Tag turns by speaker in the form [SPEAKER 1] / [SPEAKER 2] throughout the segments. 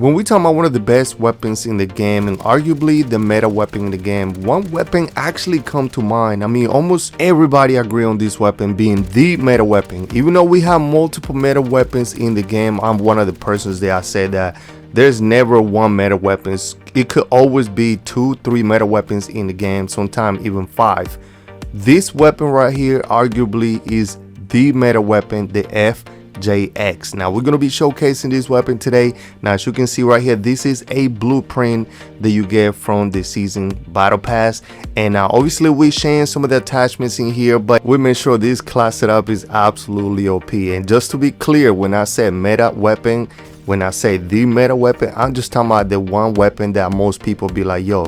[SPEAKER 1] When we talk about one of the best weapons in the game and arguably the meta weapon in the game, one weapon actually come to mind. I mean, almost everybody agree on this weapon being the meta weapon. Even though we have multiple meta weapons in the game, I'm one of the persons that I said that there's never one meta weapons. It could always be 2-3 meta weapons in the game, sometimes even 5. This weapon right here arguably is the meta weapon, the FJX. Now we're going to be showcasing this weapon today. Now as you can see right here, this is a blueprint that you get from the season battle pass, and now obviously we're sharing some of the attachments in here, but we make sure this class setup is absolutely OP. And just to be clear, when I say meta weapon, when I say the meta weapon, I'm just talking about the one weapon that most people be like, yo,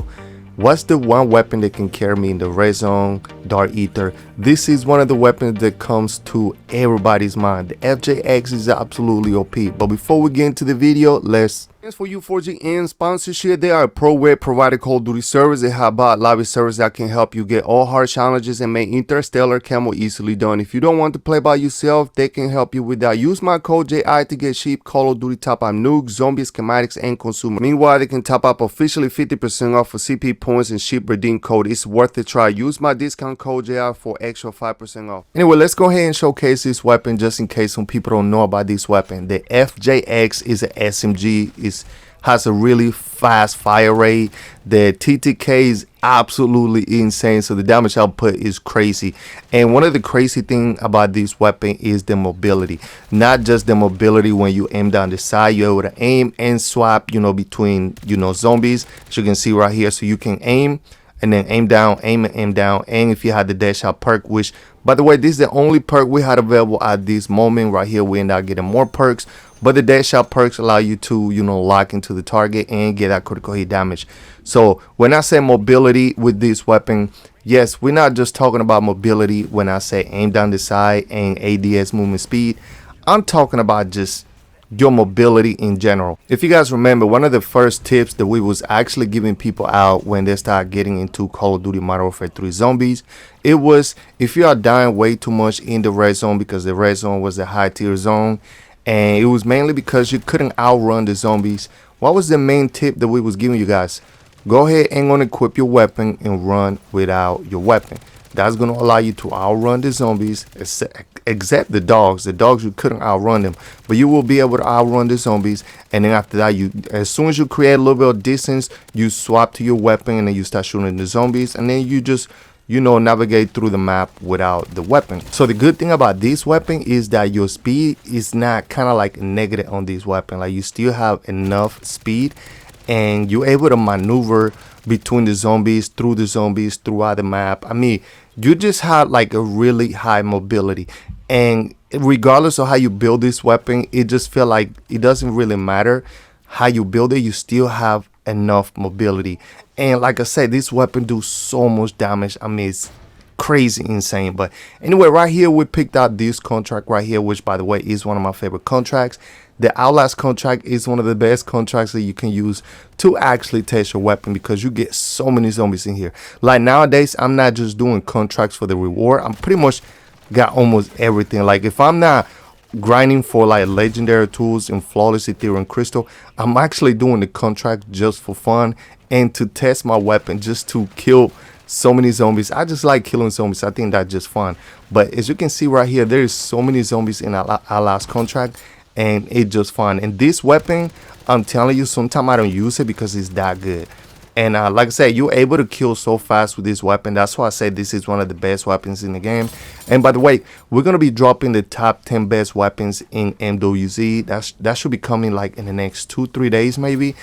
[SPEAKER 1] what's the one weapon that can carry me in the red zone, dark ether? This is one of the weapons that comes to everybody's mind. The FJX is absolutely OP. But before we get into the video, let's thanks for U4GN sponsorship. They are a pro web provider Call of Duty service. They have bot lobby service that can help you get all hard challenges and make interstellar camo easily done. If you don't want to play by yourself, they can help you with that. Use my code J.I to get cheap Call of Duty top up nukes, zombies, schematics, and consumer. Meanwhile, they can top up officially 50% off for CP points and ship redeem code. It's worth a try. Use my discount code J.I for extra 5% off. Anyway, let's go ahead and showcase this weapon just in case some people don't know about this weapon. The FJX is an SMG. Has a really fast fire rate. The TTK is absolutely insane, so the damage output is crazy. And one of the crazy thing about this weapon is the mobility. Not just the mobility when you aim down the side, you're able to aim and swap, between zombies, as you can see right here. So you can aim and then aim down, aim and aim down. And if you had the dash out perk, which by the way, this is the only perk we had available at this moment right here. We end up getting more perks, but the dash out perks allow you to lock into the target and get that critical hit damage. So when I say mobility with this weapon, yes, we're not just talking about mobility when I say aim down the side and ADS movement speed. I'm talking about just your mobility in general. If you guys remember, one of the first tips that we was actually giving people out when they start getting into Call of Duty Modern Warfare 3 zombies, it was if you are dying way too much in the red zone, because the red zone was a high tier zone, and it was mainly because you couldn't outrun the zombies. What was the main tip that we was giving you guys? Go ahead and unequip your weapon and run without your weapon. That's going to allow you to outrun the zombies, except the dogs. The dogs, you couldn't outrun them, but you will be able to outrun the zombies. And then after that, as soon as you create a little bit of distance, you swap to your weapon and then you start shooting the zombies, and then you just navigate through the map without the weapon. So the good thing about this weapon is that your speed is not kind of like negative on this weapon. Like, you still have enough speed and you're able to maneuver between the zombies, through the zombies, throughout the map. I mean, you just have like a really high mobility, and regardless of how you build this weapon, it just feel like it doesn't really matter how you build it, you still have enough mobility. And like I said, this weapon do so much damage. I mean, it's crazy insane. But anyway, right here we picked out this contract right here, which by the way is one of my favorite contracts. The Outlast contract is one of the best contracts that you can use to actually test your weapon, because you get so many zombies in here. Like nowadays, I'm not just doing contracts for the reward. I'm pretty much got almost everything. Like if I'm not grinding for like legendary tools and flawless Ethereum crystal, I'm actually doing the contract just for fun and to test my weapon, just to kill so many zombies. I just like killing zombies. I think that's just fun. But as you can see right here, there is so many zombies in our last contract, and it's just fun. And this weapon, I'm telling you, sometimes I don't use it because it's that good. And like I said, you're able to kill so fast with this weapon. That's why I say this is one of the best weapons in the game. And by the way, we're going to be dropping the top 10 best weapons in MW3. That should be coming like in the next 2-3 days maybe.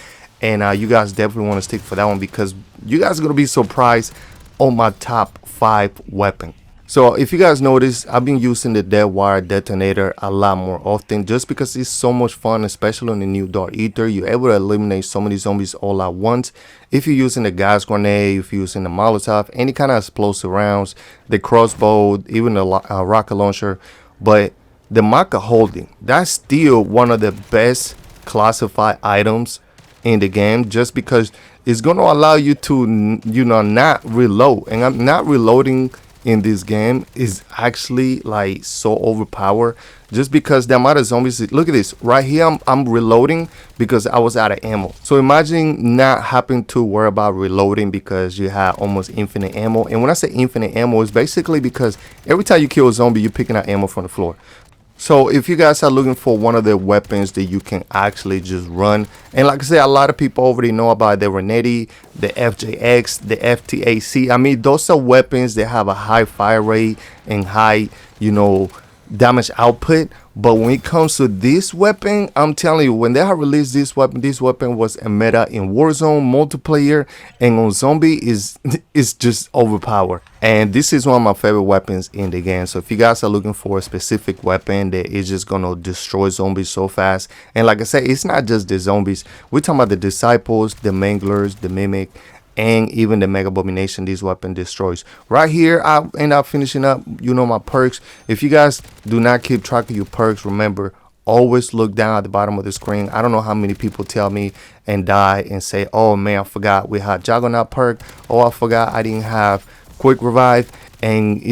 [SPEAKER 1] And you guys definitely want to stick for that one, because you guys are going to be surprised on my top 5 weapon. So if you guys notice, I've been using the dead wire detonator a lot more often, just because it's so much fun, especially on the new dark ether. You're able to eliminate so many zombies all at once. If you're using the gas grenade, if you're using the Molotov, any kind of explosive rounds, the crossbow, even the rocket launcher. But the Maka holding, that's still one of the best classified items in the game, just because it's going to allow you to not reload. And I'm not reloading in this game is actually like so overpowered, just because the amount of zombies. Look at this right here. I'm reloading because I was out of ammo. So imagine not having to worry about reloading because you have almost infinite ammo. And when I say infinite ammo, it's basically because every time you kill a zombie, you're picking out ammo from the floor. So if you guys are looking for one of the weapons that you can actually just run, and like I said, a lot of people already know about the Renetti, the FJX, the FTAC. I mean, those are weapons that have a high fire rate and high, damage output. But when it comes to this weapon, I'm telling you, when they have released this weapon was a meta in Warzone multiplayer, and on zombie is just overpowered. And this is one of my favorite weapons in the game. So if you guys are looking for a specific weapon that is just gonna destroy zombies so fast, and like I said, it's not just the zombies. We're talking about the disciples, the manglers, the mimic, and even the mega abomination. This weapon destroys. Right here I end up finishing up my perks. If you guys do not keep track of your perks, remember, always look down at the bottom of the screen. I don't know how many people tell me and die and say, oh man, I forgot we had Juggernaut perk, oh I forgot I didn't have quick revive, and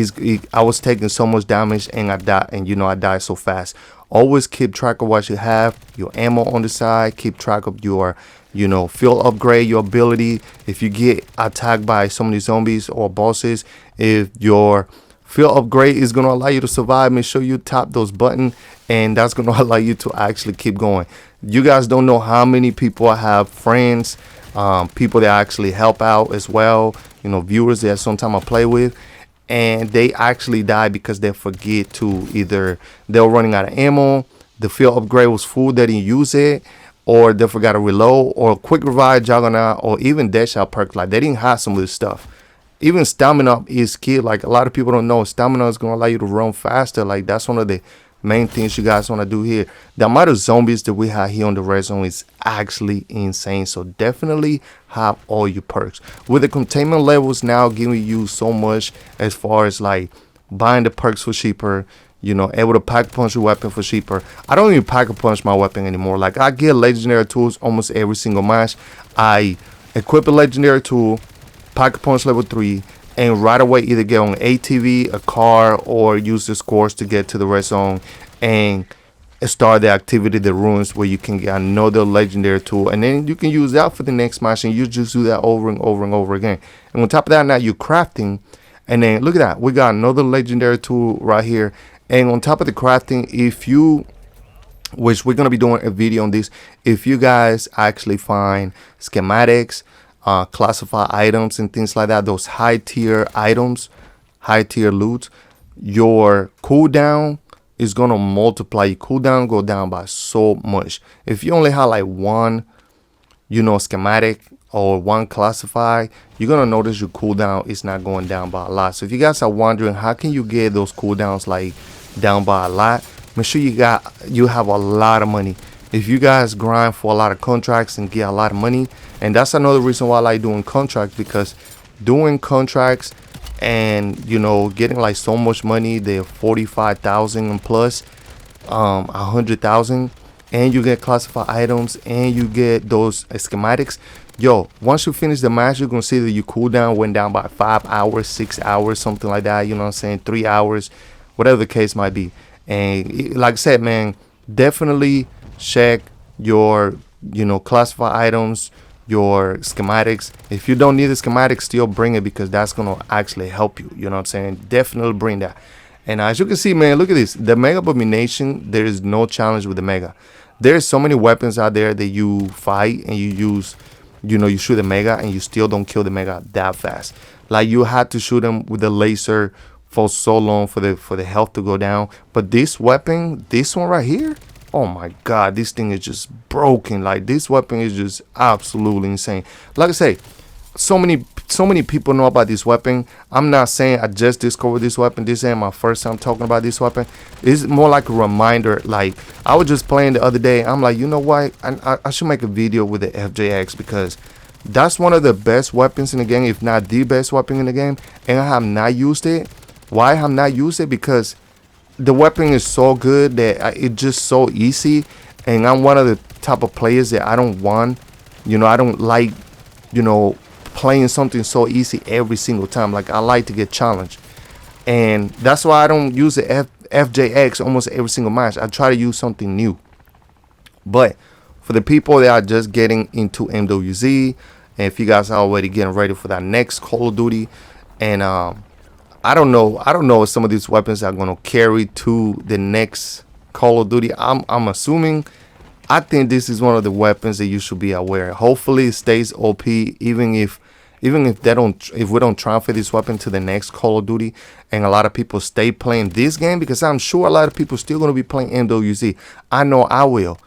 [SPEAKER 1] I was taking so much damage and I died, and I died so fast. Always keep track of what you have, your ammo on the side, keep track of your field upgrade, your ability. If you get attacked by so many zombies or bosses, if your field upgrade is going to allow you to survive, make sure you tap those buttons, and that's going to allow you to actually keep going. You guys don't know how many people I have, friends, people that actually help out as well, viewers that sometimes I play with, and they actually die because they forget to, either they were running out of ammo, the field upgrade was full, they didn't use it, or they forgot to reload, or quick revive, Juggernaut, or even dash out perk. Like, they didn't have some of this stuff. Even stamina is key. Like, a lot of people don't know, stamina is going to allow you to run faster. Like, that's one of the main things you guys want to do here. The amount of zombies that we have here on the red zone is actually insane. So definitely have all your perks. With the containment levels now giving you so much as far as like buying the perks for cheaper, able to pack punch your weapon for cheaper. I don't even pack a punch my weapon anymore. Like, I get legendary tools almost every single match. I equip a legendary tool, pack a punch level 3, and right away either get on ATV, a car, or use this course to get to the red zone and start the activity, the ruins, where you can get another legendary tool, and then you can use that for the next match, and you just do that over and over and over again. And on top of that, now you're crafting, and then look at that, we got another legendary tool right here. And on top of the crafting, which we're going to be doing a video on this, if you guys actually find schematics, classify items and things like that, those high tier items, high tier loot, your cooldown is going to multiply. Your cooldown go down by so much. If you only have like one, schematic or one classify, you're going to notice your cooldown is not going down by a lot. So if you guys are wondering how can you get those cooldowns like down by a lot, make sure you have a lot of money. If you guys grind for a lot of contracts and get a lot of money, and that's another reason why I like doing contracts, because doing contracts and getting like so much money, they're 45,000 and plus 100,000, and you get classified items and you get those schematics. Once you finish the match, you're gonna see that your cooldown went down by 5 hours, 6 hours, something like that, 3 hours, whatever the case might be. And like I said, man, definitely check your classified items, your schematics. If you don't need the schematics, still bring it, because that's gonna actually help you. Definitely bring that. And as you can see, man, look at this, the mega abomination. There is no challenge with the mega. There's so many weapons out there that you fight and you use, you shoot the mega and you still don't kill the mega that fast. Like, you had to shoot them with the laser for so long for the health to go down. But this weapon, this one right here, oh my god, this thing is just broken. Like, this weapon is just absolutely insane. Like I say, so many people know about this weapon. I'm not saying I just discovered this weapon. This ain't my first time talking about this weapon. It's more like a reminder. Like, I was just playing the other day, I'm like, you know what, I should make a video with the FJX, because that's one of the best weapons in the game, if not the best weapon in the game, and I have not used it. Why I have not used it? Because the weapon is so good that it's just so easy, and I'm one of the type of players that I don't want, I don't like, playing something so easy every single time. Like, I like to get challenged. and that's why I don't use the FJX almost every single match. I try to use something new. But for the people that are just getting into MWZ, and if you guys are already getting ready for that next Call of Duty, and I don't know if some of these weapons are gonna carry to the next Call of Duty. I'm assuming. I think this is one of the weapons that you should be aware. Hopefully it stays OP, even if we don't transfer this weapon to the next Call of Duty, and a lot of people stay playing this game, because I'm sure a lot of people still gonna be playing MWZ. I know I will,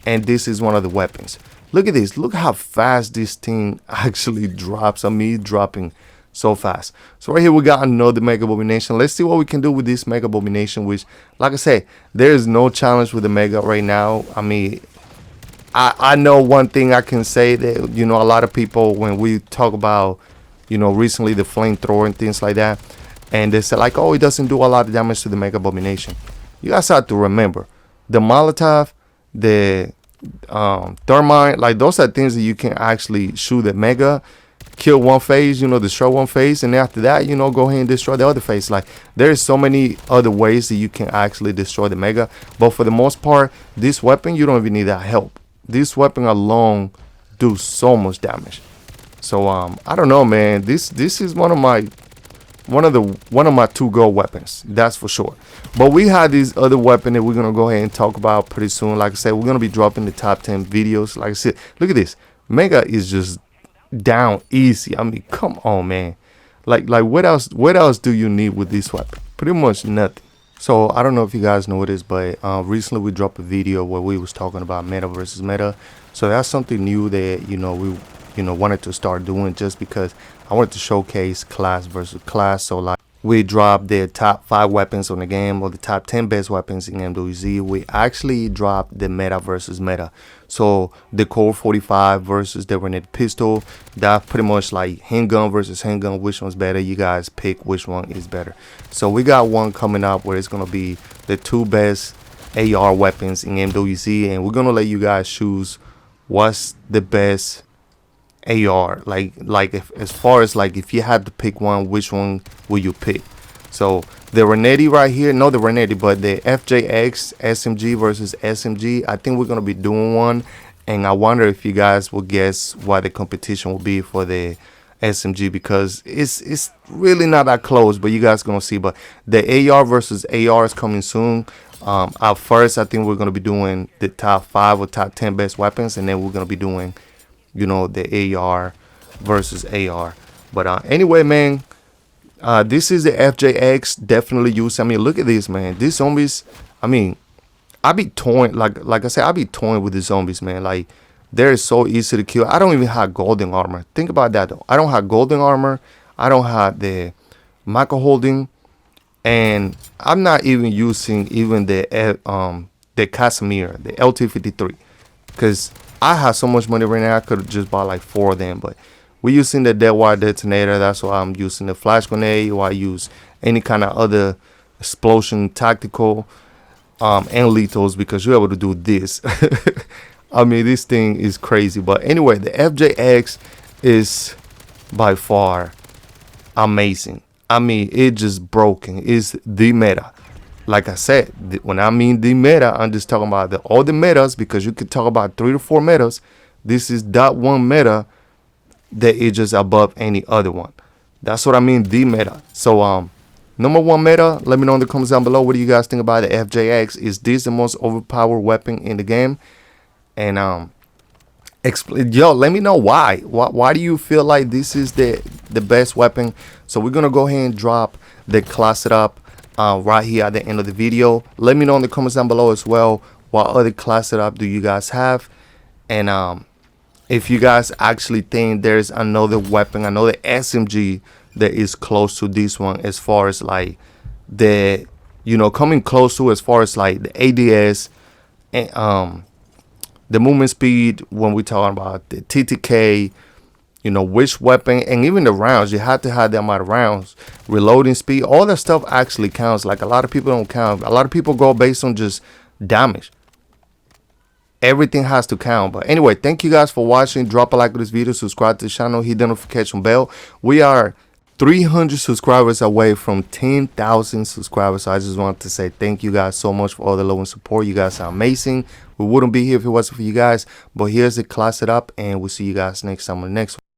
[SPEAKER 1] and this is one of the weapons. Look at this. Look how fast this thing actually drops. I mean, dropping so fast. So right here we got another Mega Abomination. Let's see what we can do with this Mega Abomination, which, like I said, there is no challenge with the Mega right now. I mean, I know one thing I can say, that, you know, a lot of people, when we talk about, you know, recently the flamethrower and things like that, and they say like, oh, it doesn't do a lot of damage to the Mega Abomination. You guys have to remember, the Molotov, the thermite, like those are things that you can actually shoot the Mega, kill one phase, you know, destroy one phase, and after that, you know, go ahead and destroy the other phase. Like, there's so many other ways that you can actually destroy the Mega, but for the most part, this weapon, you don't even need that help. This weapon alone do so much damage. So I don't know, man. This is one of my two gold weapons, that's for sure. But we have this other weapon that we're gonna go ahead and talk about pretty soon. Like I said, we're gonna be dropping the top 10 videos. Like I said, look at this. Mega is just down easy. I mean, come on, man. Like what else do you need with this weapon? Pretty much nothing. So I don't know if you guys know this, but recently we dropped a video where we was talking about meta versus meta. So that's something new that, you know, we wanted to start doing, just because I wanted to showcase class versus class. So like, we dropped the top 5 weapons on the game, or the top 10 best weapons in MWZ. We actually dropped the meta versus meta. So the Colt 45 versus the grenade pistol, that pretty much like handgun versus handgun, which one's better. You guys pick which one is better. So we got one coming up where it's gonna be the 2 best AR weapons in MWZ, and we're gonna let you guys choose what's the best AR, as far as like, if you had to pick one, which one will you pick? So the Renetti right here, no, the Renetti, but the FJX SMG versus SMG, I think we're gonna be doing one, and I wonder if you guys will guess what the competition will be for the SMG, because it's really not that close, but you guys gonna see. But the AR versus AR is coming soon. At first, I think we're gonna be doing the top 5 or top 10 best weapons, and then we're gonna be doing, you know, the AR versus AR. But anyway, man, this is the FJX. Definitely use. I mean, look at this, man. These zombies, I mean, I be toying, like I said, I be toying with the zombies, man. Like, they're so easy to kill. I don't even have golden armor. Think about that, though. I don't have golden armor. I don't have the micro holding, and I'm not even using the Casimir, the LT53, because I have so much money right now, I could have just bought like 4 of them. But we're using the dead wire detonator. That's why I'm using the flash grenade, or I use any kind of other explosion tactical and lethals, because you're able to do this. I mean, this thing is crazy. But anyway, the FJX is by far amazing. I mean, it just broken. It's the meta. Like I said, when I mean the meta, I'm just talking about all the metas, because you could talk about 3 to 4 metas. This is that one meta that is just above any other one. That's what I mean, the meta. So number 1 meta, let me know in the comments down below, what do you guys think about the FJX? Is this the most overpowered weapon in the game? And let me know why. Why do you feel like this is the best weapon? So we're gonna go ahead and drop the class it up right here at the end of the video. Let me know in the comments down below as well, what other class setup do you guys have, and if you guys actually think there's another weapon, another SMG that is close to this one, as far as like the, you know, coming close to, as far as like the ADS and the movement speed, when we talking about the TTK, you know, which weapon, and even the rounds, you have to have the amount of rounds, reloading speed, all that stuff actually counts. Like, a lot of people don't count. A lot of people go based on just damage. Everything has to count. But anyway, thank you guys for watching. Drop a like on this video, subscribe to the channel, hit the notification bell. We are 300 subscribers away from 10,000 subscribers. So I just wanted to say thank you guys so much for all the love and support. You guys are amazing. We wouldn't be here if it wasn't for you guys. But here's the class setup, and we'll see you guys next time on the next one.